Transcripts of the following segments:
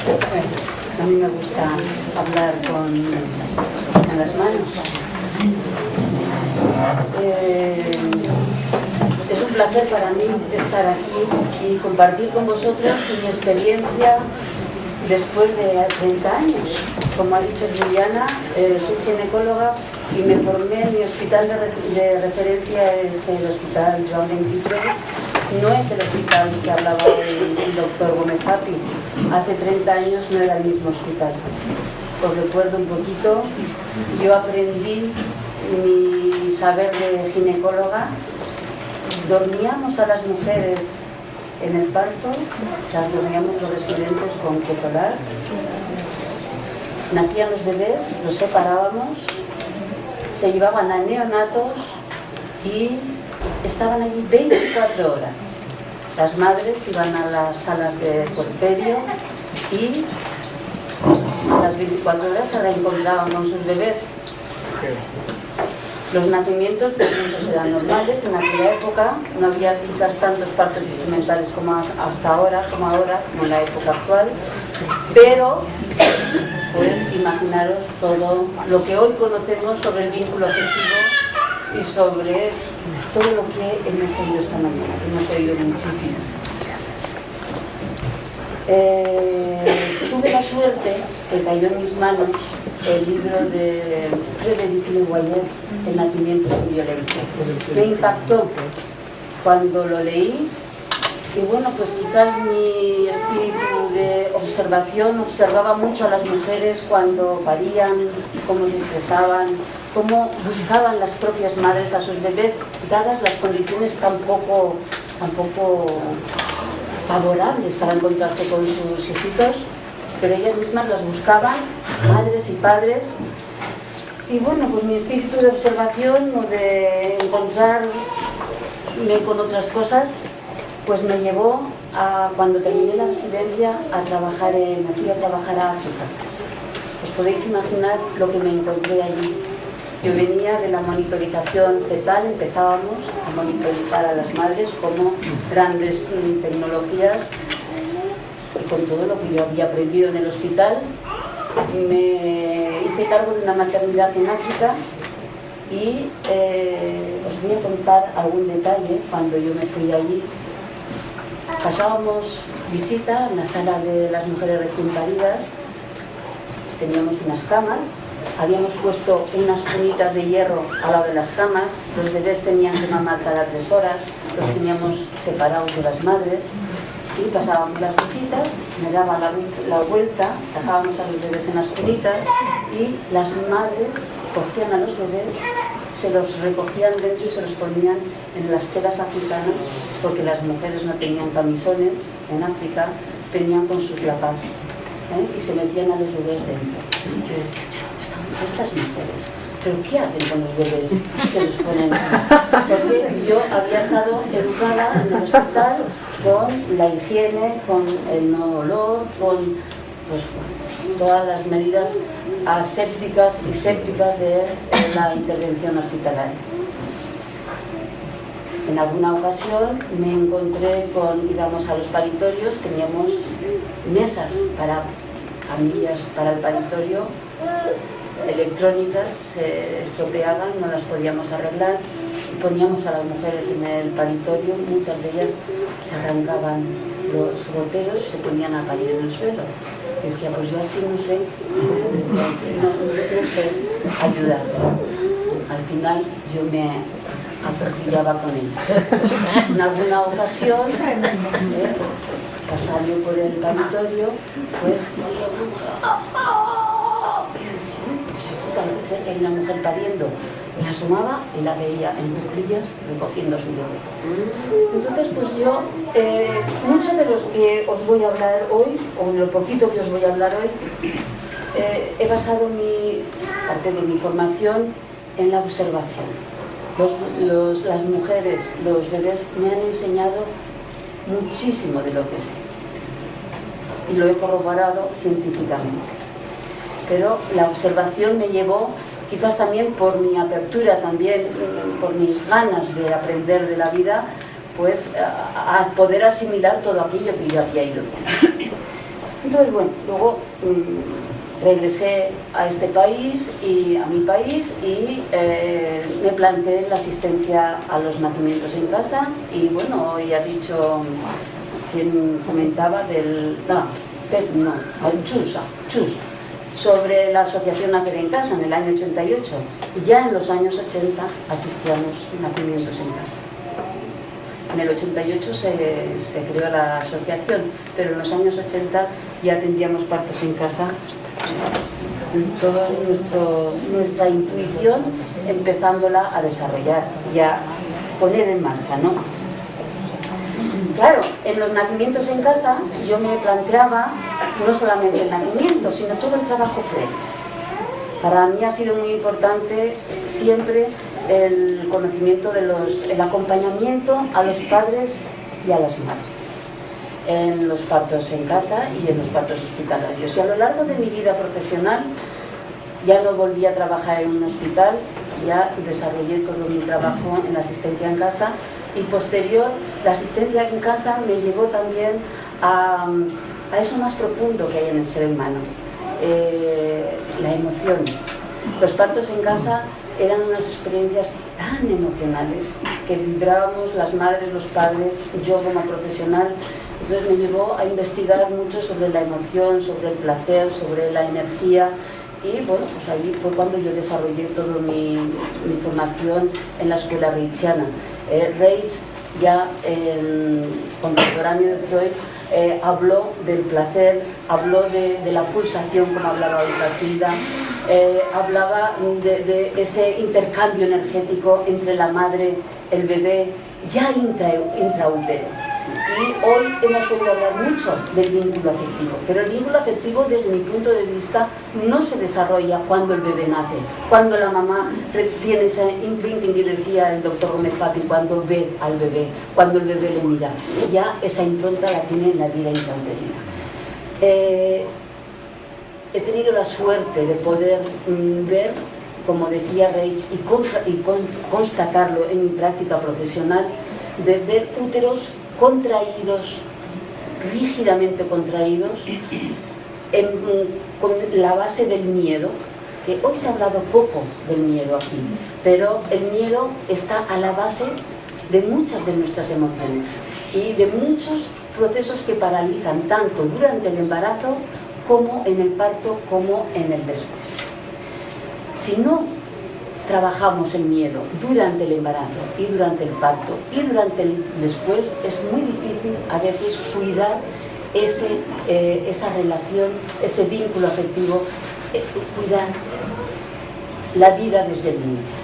A mí me gusta hablar con las manos. Es un placer para mí estar aquí y compartir con vosotros mi experiencia después de 30 años. Como ha dicho Juliana, soy ginecóloga y me formé en mi hospital de referencia, es el Hospital Joan 23. No es el hospital que hablaba el doctor Gómez Hapi. Hace 30 años no era el mismo hospital. Os recuerdo un poquito. Yo aprendí mi saber de ginecóloga. Dormíamos a las mujeres en el parto, las dormíamos los residentes con cotolar. Nacían los bebés, los separábamos, se llevaban a neonatos y estaban allí 24 horas. Las madres iban a las salas de puerperio y a las 24 horas se reencontraban con sus bebés. Los nacimientos, pues muchos eran normales. En aquella época no había quizás tantos partos instrumentales como hasta ahora, como en la época actual, pero pues imaginaros todo lo que hoy conocemos sobre el vínculo afectivo y sobre todo lo que hemos oído esta mañana, que hemos oído muchísimo. Tuve la suerte que cayó en mis manos el libro de Frédéric Le Boyer, El nacimiento sin violencia. Me impactó cuando lo leí y bueno, pues quizás mi espíritu de observación observaba mucho a las mujeres cuando parían, cómo se expresaban, cómo buscaban las propias madres a sus bebés, dadas las condiciones tan poco favorables para encontrarse con sus hijitos, pero ellas mismas las buscaban, madres y padres. Y bueno, pues mi espíritu de observación o de encontrarme con otras cosas, pues me llevó a, cuando terminé la residencia, me fui a trabajar a África. Os podéis imaginar lo que me encontré allí. Yo venía de la monitorización fetal, empezábamos a monitorizar a las madres como grandes tecnologías, y con todo lo que yo había aprendido en el hospital, me hice cargo de una maternidad en África y os voy a contar algún detalle. Cuando yo me fui allí, pasábamos visita en la sala de las mujeres recién paridas, teníamos unas camas. Habíamos puesto unas cunitas de hierro al lado de las camas, los bebés tenían que mamar cada 3 horas, los teníamos separados de las madres y pasábamos las visitas, me daba la vuelta, dejábamos a los bebés en las cunitas y las madres cogían a los bebés, se los recogían dentro y se los ponían en las telas africanas, porque las mujeres no tenían camisones en África, venían con sus lapas y se metían a los bebés dentro. Yo decía, estas mujeres, ¿pero qué hacen con los bebés? Se los ponen. Porque yo había estado educada en el hospital con la higiene, con el no olor, con pues, todas las medidas asépticas y sépticas de la intervención hospitalaria. En alguna ocasión me encontré íbamos a los paritorios, teníamos mesas para camillas para el paritorio, electrónicas, se estropeaban, no las podíamos arreglar, poníamos a las mujeres en el paritorio, muchas de ellas se arrancaban los goteros y se ponían a parir en el suelo. Y decía, pues yo así no sé ayudar. Al final yo me aperrillaba con ellas. En alguna ocasión, pasando por el paritorio, pues parece ser que hay una mujer pariendo. Me asomaba y la veía en cuclillas recogiendo su bebé. Entonces, pues yo, mucho de los que os voy a hablar hoy, o de lo poquito que os voy a hablar hoy, he basado parte de mi formación en la observación. Las mujeres, los bebés me han enseñado muchísimo de lo que sé. Y lo he corroborado científicamente. Pero la observación me llevó, quizás también por mi apertura, también por mis ganas de aprender de la vida, pues a poder asimilar todo aquello que yo había ido viendo. Entonces, bueno, luego regresé a este país y a mi país y me planteé la asistencia a los nacimientos en casa. Y bueno, hoy ha dicho quien comentaba del... Chus, sobre la asociación Nacer en Casa en el año 88. Ya en los años 80 asistíamos nacimientos en casa. En el 88 se creó la asociación, pero en los años 80 ya atendíamos partos en casa. Toda nuestra intuición empezándola a desarrollar y a poner en marcha, ¿no? Claro, en los nacimientos en casa yo me planteaba no solamente el nacimiento, sino todo el trabajo previo. Para mí ha sido muy importante siempre el conocimiento el acompañamiento a los padres y a las madres en los partos en casa y en los partos hospitalarios. Y a lo largo de mi vida profesional ya no volví a trabajar en un hospital, ya desarrollé todo mi trabajo en la asistencia en casa, y posterior la asistencia en casa me llevó también a eso más profundo que hay en el ser humano, la emoción. Los partos en casa eran unas experiencias tan emocionales que vibrábamos las madres, los padres, yo como profesional. Entonces me llevó a investigar mucho sobre la emoción, sobre el placer, sobre la energía. Y bueno, pues ahí fue cuando yo desarrollé toda mi formación en la escuela reichiana. Reich, ya contemporáneo de Freud, habló del placer, habló de la pulsación, como hablaba ahorita Silda, hablaba de ese intercambio energético entre la madre, el bebé, ya intraútero. Y hoy hemos oído hablar mucho del vínculo afectivo, pero el vínculo afectivo, desde mi punto de vista, no se desarrolla cuando el bebé nace, cuando la mamá tiene ese imprinting que decía el doctor Gómez Papi, cuando ve al bebé, cuando el bebé le mira. Ya esa impronta la tiene en la vida intrauterina. He tenido la suerte de poder ver, como decía Reich, y constatarlo en mi práctica profesional, de ver úteros contraídos, rígidamente contraídos, con la base del miedo, que hoy se ha hablado poco del miedo aquí, pero el miedo está a la base de muchas de nuestras emociones y de muchos procesos que paralizan tanto durante el embarazo como en el parto, como en el después. Si no trabajamos el miedo durante el embarazo y durante el parto y durante el después, es muy difícil a veces cuidar esa relación, ese vínculo afectivo, cuidar la vida desde el inicio.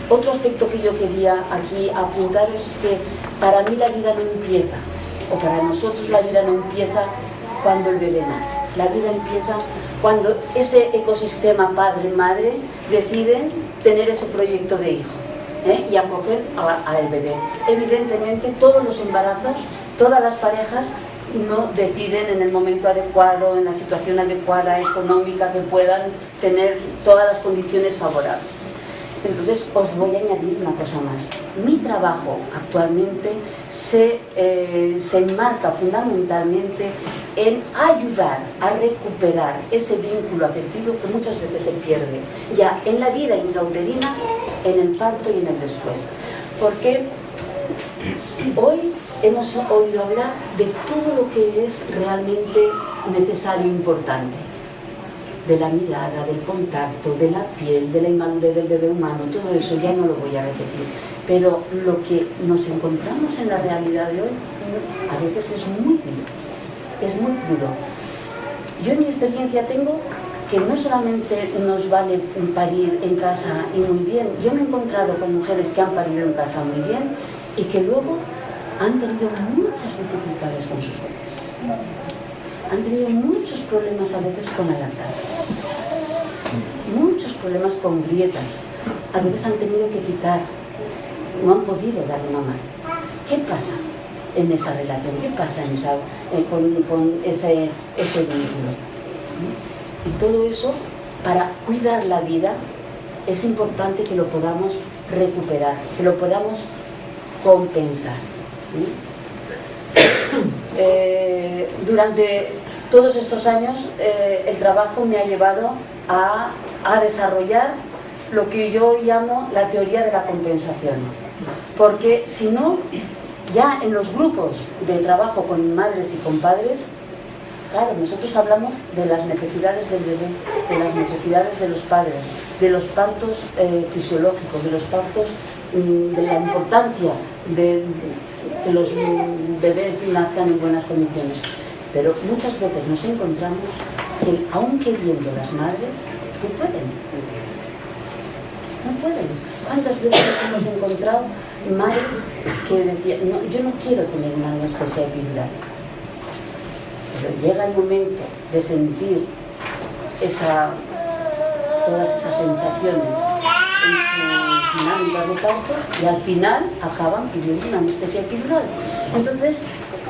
Otro aspecto que yo quería aquí apuntar es que para mí la vida no empieza, o para nosotros la vida no empieza cuando el bebé nace. La vida empieza cuando ese ecosistema padre-madre deciden tener ese proyecto de hijo, y acoger al bebé. Evidentemente todos los embarazos, todas las parejas no deciden en el momento adecuado, en la situación adecuada, económica, que puedan tener todas las condiciones favorables. Entonces os voy a añadir una cosa más. Mi trabajo actualmente se enmarca fundamentalmente en ayudar a recuperar ese vínculo afectivo que muchas veces se pierde ya en la vida intrauterina, en el parto y en el después. Porque hoy hemos oído hablar de todo lo que es realmente necesario e importante, de la mirada, del contacto, de la piel, de la inmadurez del bebé humano. Todo eso ya no lo voy a repetir, pero lo que nos encontramos en la realidad de hoy a veces es muy duro, es muy crudo. Yo en mi experiencia tengo que no solamente nos vale parir en casa y muy bien. Yo me he encontrado con mujeres que han parido en casa muy bien y que luego han tenido muchas dificultades con sus bebés. Han tenido muchos problemas a veces con la lactancia, muchos problemas con grietas, a veces han tenido que quitar, no han podido darle mamá. ¿Qué pasa en esa relación? ¿Qué pasa con ese vínculo? Y todo eso, para cuidar la vida, es importante que lo podamos recuperar, que lo podamos compensar. Durante todos estos años el trabajo me ha llevado a desarrollar lo que yo llamo la teoría de la compensación, porque si no, ya en los grupos de trabajo con madres y con padres, claro, nosotros hablamos de las necesidades del bebé, de las necesidades de los padres, de los partos fisiológicos, de los partos, de la importancia de que los bebés nazcan en buenas condiciones. Pero muchas veces nos encontramos que, aun queriendo las madres, no pueden. No pueden. ¿Cuántas veces nos hemos encontrado madres que decían, no, yo no quiero tener una anestesia epidural? Pero llega el momento de sentir todas esas sensaciones en su dinámica de parto y al final acaban pidiendo una anestesia epidural. Entonces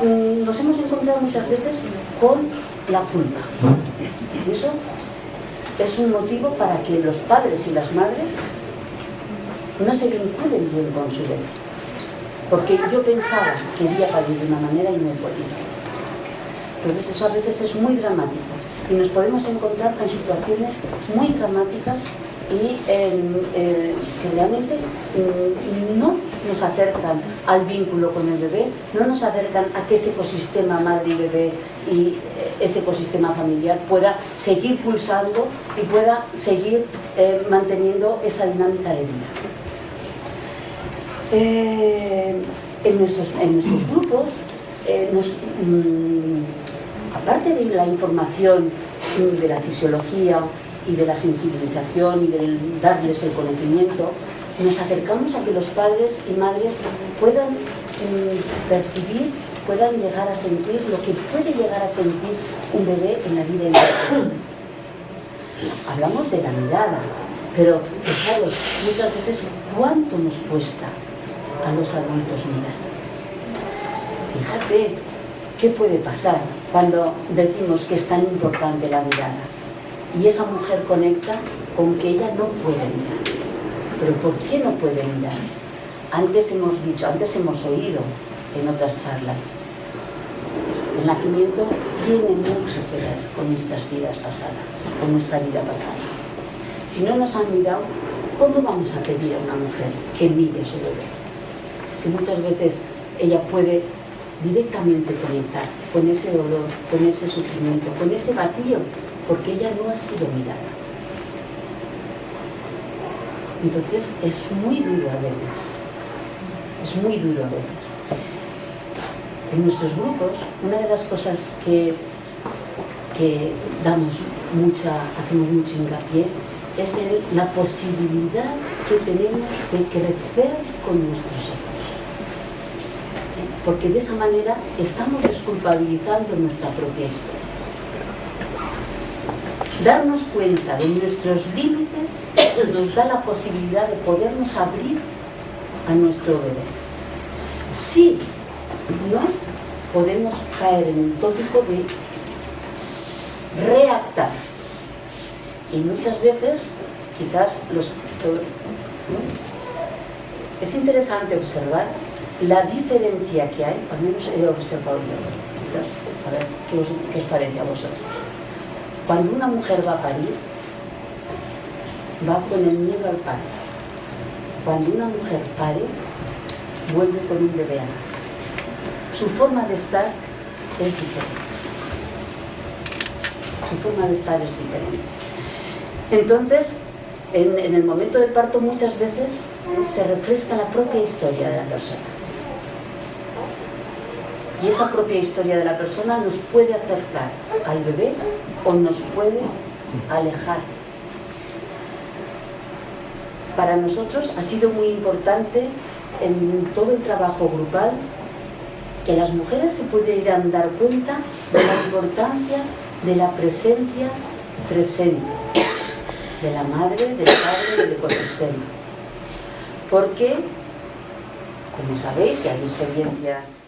nos hemos encontrado muchas veces con la culpa, y eso es un motivo para que los padres y las madres no se vinculen bien con su bebé, porque yo pensaba que quería parir de una manera y no podía. Entonces eso a veces es muy dramático y nos podemos encontrar con situaciones muy dramáticas y que realmente no nos acercan al vínculo con el bebé, no nos acercan a que ese ecosistema madre y bebé y ese ecosistema familiar pueda seguir pulsando y pueda seguir manteniendo esa dinámica de vida. En nuestros grupos, aparte de la información de la fisiología y de la sensibilización y de darles el conocimiento, nos acercamos a que los padres y madres puedan percibir, puedan llegar a sentir lo que puede llegar a sentir un bebé en la vida entera. Hablamos de la mirada, pero fijaros, muchas veces cuánto nos cuesta a los adultos mirar. Fíjate qué puede pasar cuando decimos que es tan importante la mirada y esa mujer conecta con que ella no puede mirar. ¿Pero por qué no puede mirar? Antes hemos oído en otras charlas, el nacimiento tiene mucho que ver con nuestras vidas pasadas, con nuestra vida pasada. Si no nos han mirado, ¿cómo vamos a pedir a una mujer que mire a su bebé? Si muchas veces ella puede directamente conectar con ese dolor, con ese sufrimiento, con ese vacío, porque ella no ha sido mirada. Entonces es muy duro a veces, es muy duro a veces. En nuestros grupos, una de las cosas que hacemos mucho hincapié es la posibilidad que tenemos de crecer con nuestros hijos. Porque de esa manera estamos desculpabilizando nuestra propia historia. Darnos cuenta de nuestros límites nos da la posibilidad de podernos abrir a nuestro bebé. Si no, podemos caer en un tópico de reactar. Y muchas veces, quizás es interesante observar la diferencia que hay, al menos he observado yo. Quizás, a ver, ¿qué os parece a vosotros? Cuando una mujer va a parir, va con el miedo al parto. Cuando una mujer pare, vuelve con un bebé a casa. Su forma de estar es diferente. Su forma de estar es diferente. Entonces, en el momento del parto muchas veces se refresca la propia historia de la persona. Y esa propia historia de la persona nos puede acercar al bebé o nos puede alejar. Para nosotros ha sido muy importante en todo el trabajo grupal que las mujeres se pudieran dar cuenta de la importancia de la presencia presente de la madre, del padre, del ecosistema. Porque, como sabéis, y hay experiencias